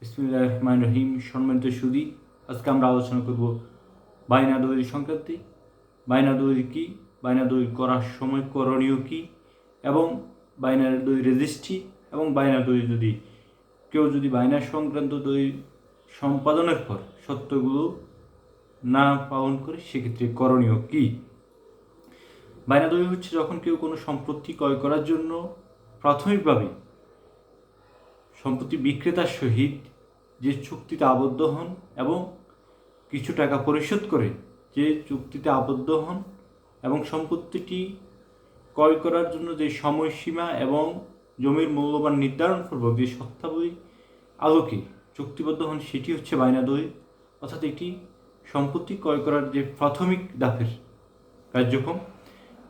বিসমিল্লাহির রহমানির রহিম। সম্মানিত সুধী, আজকে আমরা আলোচনা করব বায়না দলিল সংক্রান্তে। বায়না দলিল কী, বায়না দলিল করার সময় করণীয় কী, এবং বায়নার দলিল রেজিস্ট্রি এবং বায়না দলিল কেউ যদি বায়না সংক্রান্ত দলিল সম্পাদনের পর সত্যগুলো না পালন করে সেক্ষেত্রে করণীয় কী। বায়না দলিল হচ্ছে যখন কেউ কোনো সম্পত্তি ক্রয় করার জন্য প্রাথমিকভাবে সম্পত্তি বিক্রেতার সহিত যে চুক্তিতে আবদ্ধ হন এবং কিছু টাকা পরিশোধ করে যে চুক্তিতে আবদ্ধ হন এবং সম্পত্তিটি ক্রয় করার জন্য যে সময়সীমা এবং জমির মূল্যবান নির্ধারণপূর্বক যে শর্তাবলী আলোকে চুক্তিবদ্ধ হন সেটি হচ্ছে বায়না দলিল। অর্থাৎ এটি সম্পত্তি ক্রয় করার যে প্রাথমিক ধাপের কার্যক্রম।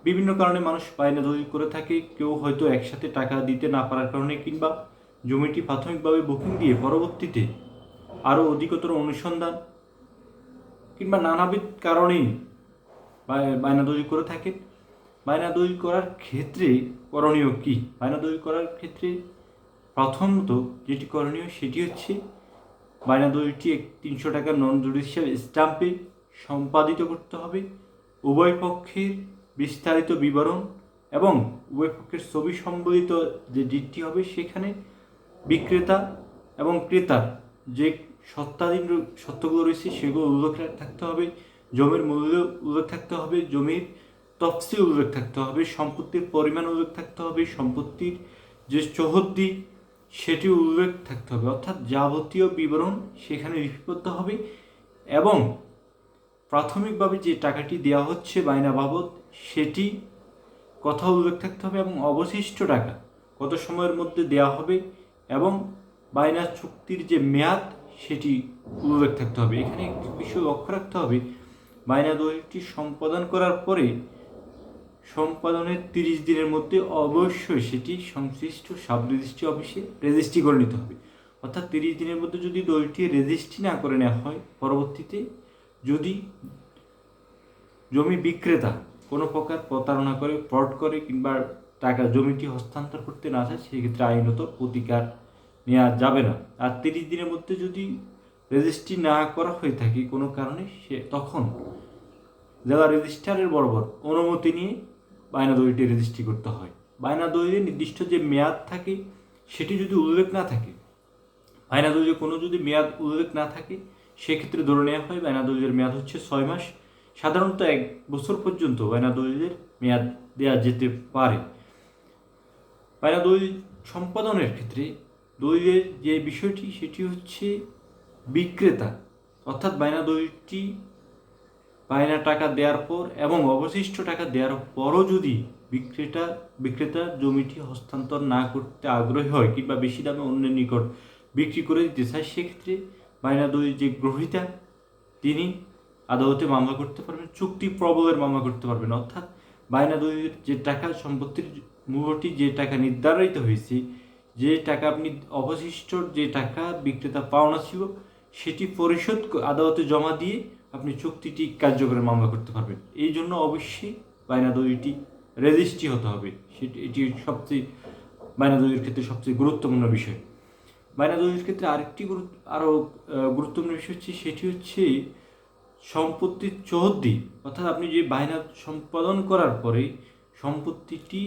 বিভিন্ন কারণে মানুষ বায়না দলিল করে থাকে। কেউ হয়তো একসাথে টাকা দিতে না পারার কারণে, কিংবা জমিটি প্রাথমিকভাবে বুকিং দিয়ে পরবর্তীতে আরও অধিকতর অনুসন্ধান কিংবা নানাবিধ কারণেই বায়না দলিল করে থাকেন। বায়না দলিল করার ক্ষেত্রে করণীয় কী? বায়না দলিল করার ক্ষেত্রে প্রথমত যেটি করণীয় সেটি হচ্ছে বায়না দলিলটি 300 টাকার নন জুডিশিয়াল স্ট্যাম্পে সম্পাদিত করতে হবে। উভয় পক্ষের বিস্তারিত বিবরণ এবং উভয় পক্ষের ছবি সম্বলিত যে ডিটটি হবে সেখানে বিক্রেতা এবং ক্রেতার যে সত্যগুলো রয়েছে সেগুলো উল্লেখ থাকতে হবে। জমির মূল্য উল্লেখ থাকতে হবে, জমির তফসিল উল্লেখ থাকতে হবে, সম্পত্তির পরিমাণ উল্লেখ থাকতে হবে, সম্পত্তির যে চৌহদ্দি সেটি উল্লেখ থাকতে হবে। অর্থাৎ যাবতীয় বিবরণ সেখানে লিপিবদ্ধ হবে এবং প্রাথমিকভাবে যে টাকাটি দেওয়া হচ্ছে বায়না বাবদ সেটি কথা উল্লেখ থাকতে হবে এবং অবশিষ্ট টাকা কত সময়ের মধ্যে দেওয়া হবে এবং বায়না চুক্তির যে মেয়াদ সেটি উল্লেখ থাকতে হবে। এখানে একটি বিষয় লক্ষ্য রাখতে হবে, বায়না দলিলটি সম্পাদন করার পরে সম্পাদনের 30 দিনের মধ্যে অবশ্যই সেটি সংশ্লিষ্ট সাব রেজিস্ট্রি অফিসে রেজিস্ট্রি করে নিতে হবে। অর্থাৎ 30 দিনের মধ্যে যদি দলিলটি রেজিস্ট্রি না করে নেওয়া হয়, পরবর্তীতে যদি জমি বিক্রেতা কোনো প্রকার প্রতারণা করে, ফ্রড করে কিংবা জমিটি হস্তান্তর করতে না চায়, সেক্ষেত্রে আইনত প্রতিকার নেওয়া যাবে না। আর 30 দিনের মধ্যে যদি রেজিস্ট্রি না করা হয়ে থাকে কোনো কারণে, তখন জেলা রেজিস্ট্রারের বরাবর অনুমতি নিয়ে বায়না দলিলটি রেজিস্ট্রি করতে হয়। বায়না দলিলের নির্দিষ্ট যে মেয়াদ থাকে সেটি যদি উল্লেখ না থাকে, বায়না দলিলের কোনো যদি মেয়াদ উল্লেখ না থাকে, সেক্ষেত্রে ধরে নেওয়া হয় বায়না দলিলের মেয়াদ হচ্ছে 6 মাস। সাধারণত 1 বছর পর্যন্ত বায়না দলিলের মেয়াদ দেওয়া যেতে পারে। বায়না দলিল সম্পাদনের ক্ষেত্রে দলিলের যে বিষয়টি সেটি হচ্ছে বিক্রেতা, অর্থাৎ বায়না দলিলটি বায়না টাকা দেওয়ার পর এবং অবশিষ্ট টাকা দেওয়ার পরও যদি বিক্রেতা জমিটি হস্তান্তর না করতে আগ্রহী হয় কিংবা বেশি দামে অন্যের নিকট বিক্রি করে দিতে চায়, সেক্ষেত্রে বায়না দলিল যে গ্রহীতা তিনি আদালতে মামলা করতে পারবেন, চুক্তি প্রবলের মামলা করতে পারবেন। অর্থাৎ বায়না দলিলের যে টাকা, সম্পত্তির মূল্যটি যে টাকা নির্ধারিত হয়েছে, যে টাকা আপনি অবশিষ্ট যে টাকা বিক্রেতা পাওনা ছিল সেটি পরিশোধ আদালতে জমা দিয়ে আপনি চুক্তিটি কার্যকরের মামলা করতে পারবেন। এই জন্য অবশ্যই বায়না দলিলটি রেজিস্ট্রি হতে হবে। এটি সবচেয়ে বায়না দলিলের ক্ষেত্রে সবচেয়ে গুরুত্বপূর্ণ বিষয়। বায়না দলিলের ক্ষেত্রে আরও গুরুত্বপূর্ণ বিষয় হচ্ছে সেটি হচ্ছে সম্পত্তির চৌহদ্দি। অর্থাৎ আপনি যে বায়না সম্পাদন করার পরে সম্পত্তিটি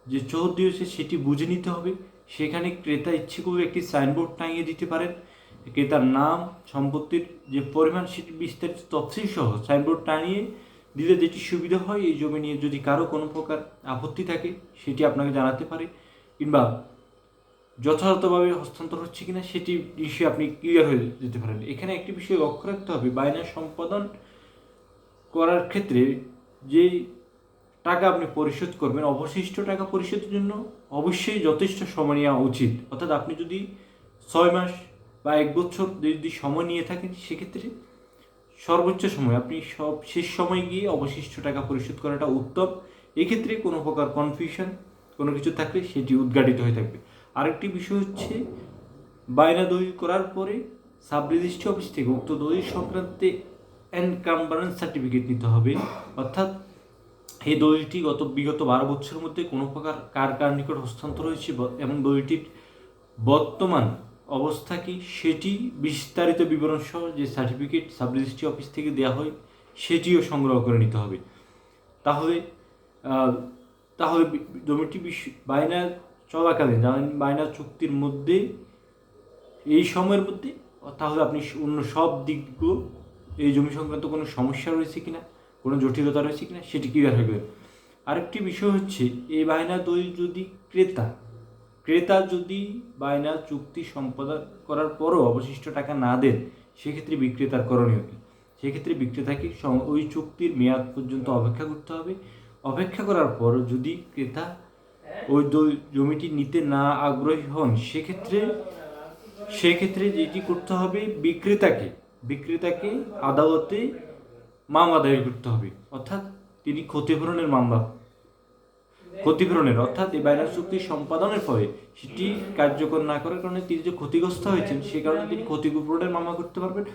যে চৌহদ্দি হয়েছে সেটি বুঝে নিতে হবে। সেখানে ক্রেতা ইচ্ছে করলে একটি সাইনবোর্ড টাঙিয়ে দিতে পারেন। ক্রেতার নাম, সম্পত্তির যে পরিমাণ সেটি বিস্তারিত তফসিল সহ সাইনবোর্ড টাঙিয়ে দিলে যেটি সুবিধা হয়, এই জমি নিয়ে যদি কারো কোনো প্রকার আপত্তি থাকে সেটি আপনাকে জানাতে পারে, কিংবা যথাযথভাবে হস্তান্তর হচ্ছে কিনা সেটি বিষয়ে আপনি ক্লিয়ার হয়ে যেতে পারেন। এখানে একটি বিষয় লক্ষ্য রাখতে হবে, বায়না সম্পাদন করার ক্ষেত্রে যে টাকা আপনি পরিশোধ করবেন, অবশিষ্ট টাকা পরিশোধের জন্য অবশ্যই যথেষ্ট সময় নেওয়া উচিত। অর্থাৎ আপনি যদি 6 মাস বা 1 বছর যদি সময় নিয়ে থাকেন, সেক্ষেত্রে সর্বোচ্চ সময় আপনি শেষ সময় গিয়ে অবশিষ্ট টাকা পরিশোধ করাটা উত্তম। এক্ষেত্রে কোনো প্রকার কনফিউশন কোনো কিছু থাকলে সেটি উদ্ঘাটিত হয়ে থাকবে। আরেকটি বিষয় হচ্ছে, বায়না দলিল করার পরে সাব রেজিস্ট্রি অফিস থেকে উক্ত দলিল সংক্রান্তে এনকাম্বারেন্স সার্টিফিকেট নিতে হবে। অর্থাৎ এই দলিলটি বিগত 12 বছরের মধ্যে কোনো প্রকার কার নিকট হস্তান্তর হয়েছে এবং দলিলটির বর্তমান অবস্থা কি সেটি বিস্তারিত বিবরণ সহ যে সার্টিফিকেট সাব রেজিস্ট্রি অফিস থেকে দেওয়া হয় সেটিও সংগ্রহ করে নিতে হবে। তাহলে তাহলে জমিটি বায়না চলাকালীন, বায়না চুক্তির মধ্যে এই সময়ের মধ্যে তাহলে আপনি অন্য সব দিকগুলো, এই জমি সংক্রান্ত কোনো সমস্যা রয়েছে কিনা, কোনো জটিলতা রয়েছে কিনা সেটি ক্লিয়ার হয়ে গেল। আরেকটি বিষয় হচ্ছে, এই বায়না দলিল যদি ক্রেতা যদি বায়না চুক্তি সম্পাদন করার পরও অবশিষ্ট টাকা না দেন, সেক্ষেত্রে বিক্রেতার করণীয় কী? সেক্ষেত্রে বিক্রেতাকে ওই চুক্তির মেয়াদ পর্যন্ত অপেক্ষা করতে হবে। অপেক্ষা করার পর যদি ক্রেতা ওই জমিটি নিতে না আগ্রহী হন, সেক্ষেত্রে যেটি করতে হবে, বিক্রেতাকে আদালতে মামলা দায়ের করতে হবে। অর্থাৎ তিনি ক্ষতিপূরণের অর্থাৎ এই বায়না চুক্তি সম্পাদনের ফলে সেটি কার্যকর না করার কারণে তিনি যে ক্ষতিগ্রস্ত হয়েছেন, সে কারণে তিনি ক্ষতিপূরণের মামলা করতে পারবেন।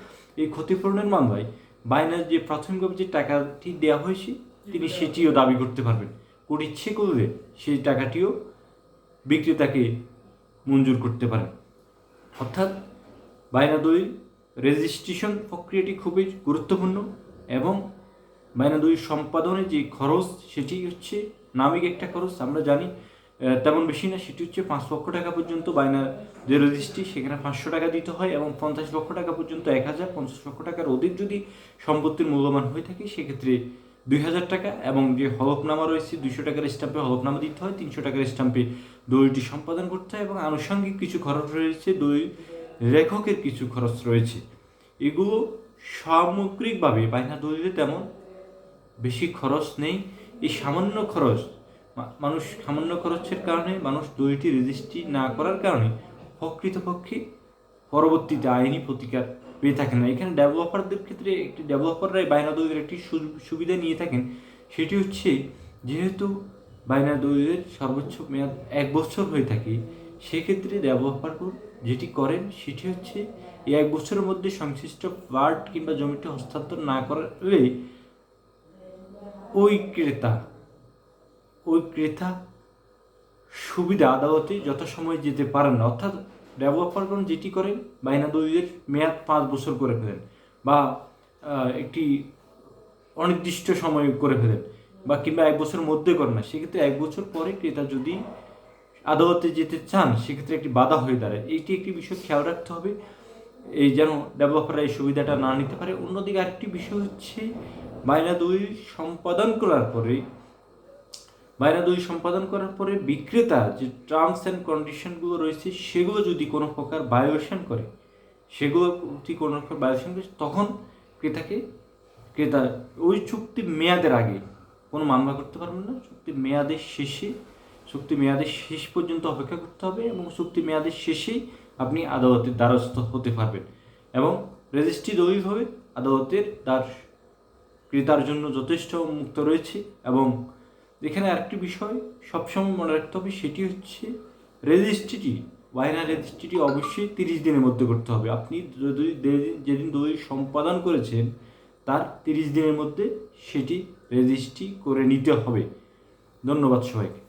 এই ক্ষতিপূরণের মামলায় বায়নার যে প্রাথমিকভাবে যে টাকাটি দেওয়া হয়েছে তিনি সেটিও দাবি করতে পারবেন। কোর্ট ইচ্ছে করলে সেই টাকাটিও বিক্রেতাকে মঞ্জুর করতে পারেন। অর্থাৎ বায়না দলিল রেজিস্ট্রেশন প্রক্রিয়াটি খুবই গুরুত্বপূর্ণ এবং বায়না দলিল সম্পাদনের যে খরচ সেটি হচ্ছে নামিক একটা খরচ, আমরা জানি তেমন বেশি না, সেটি হচ্ছে 5 লক্ষ টাকা পর্যন্ত বায়নার যে রেজিস্ট্রি সেখানে 500 টাকা দিতে হয় এবং 50 লক্ষ টাকা পর্যন্ত 1000, 50 লক্ষ টাকার অধিক যদি সম্পত্তির মূল্যমান হয়ে থাকে সেক্ষেত্রে 2000 টাকা, এবং যে হলফনামা রয়েছে 200 টাকার স্ট্যাম্পে হলফনামা দিতে হয়, 300 টাকার স্ট্যাম্পে দলিলটি সম্পাদন করতে হয় এবং আনুষঙ্গিক কিছু খরচ রয়েছে, দলিল লেখকের কিছু খরচ রয়েছে। এগুলো সামগ্রিকভাবে বায়না দলিলে তেমন বেশি খরচ নেই। এই সামান্য খরচের কারণে মানুষ দলিলটি রেজিস্ট্রি না করার কারণে প্রকৃতপক্ষে পরবর্তীতে আইনি প্রতিকার পেয়ে থাকেন না। এখানে ডেভেলপারদের ক্ষেত্রে ডেভেলপাররাই বায়না দলিলের একটি সুবিধা নিয়ে থাকেন, সেটি হচ্ছে যেহেতু বায়না দলিলের সর্বোচ্চ মেয়াদ 1 বছর হয়ে থাকে, সেক্ষেত্রে ডেভেলপারগুলো যেটি করেন সেটি হচ্ছে এই 1 বছরের মধ্যে সংশ্লিষ্ট প্লট কিংবা জমিটি হস্তান্তর না করলে ওই ক্রেতা সুবিধা আদালতে যথাসময়ে যেতে পারেন না। অর্থাৎ ডেভেলপারগণ যেটি করেন, বায়না দলিলের মেয়াদ 5 বছর করে ফেলেন বা একটি অনির্দিষ্ট সময় করে ফেলেন বা কিংবা 1 বছরের মধ্যে করেন না। সেক্ষেত্রে 1 বছর পরে ক্রেতা যদি আদালতে যেতে চান সেক্ষেত্রে একটি বাধা হয়ে দাঁড়ায়। এইটি একটি বিষয় খেয়াল রাখতে হবে, এই যেন ডেভেলপাররা এই সুবিধাটা না নিতে পারে। অন্যদিকে আরেকটি বিষয় হচ্ছে, বায়না দলিল সম্পাদন করার পরে বিক্রেতা যে টার্মস অ্যান্ড কন্ডিশনগুলো রয়েছে সেগুলো যদি কোনো প্রকার ভায়োলেশন করে, তখন ক্রেতা ওই চুক্তি মেয়াদের আগে কোনো মামলা করতে পারবেন না। চুক্তি মেয়াদের শেষ পর্যন্ত অপেক্ষা করতে হবে এবং চুক্তি মেয়াদের শেষেই আপনি আদালতের দ্বারস্থ হতে পারবেন এবং রেজিস্ট্রি দলিল হবে আদালতের দ্বার ক্রেতার জন্য যথেষ্ট মুক্ত রয়েছে। এবং এখানে আরেকটি বিষয় সবসময় মনে রাখতে হবে, সেটি হচ্ছে বায়না রেজিস্ট্রিটি অবশ্যই 30 দিনের মধ্যে করতে হবে। আপনি যেদিন দলিল সম্পাদন করেছেন তার 30 দিনের মধ্যে সেটি রেজিস্ট্রি করে নিতে হবে। ধন্যবাদ সবাইকে।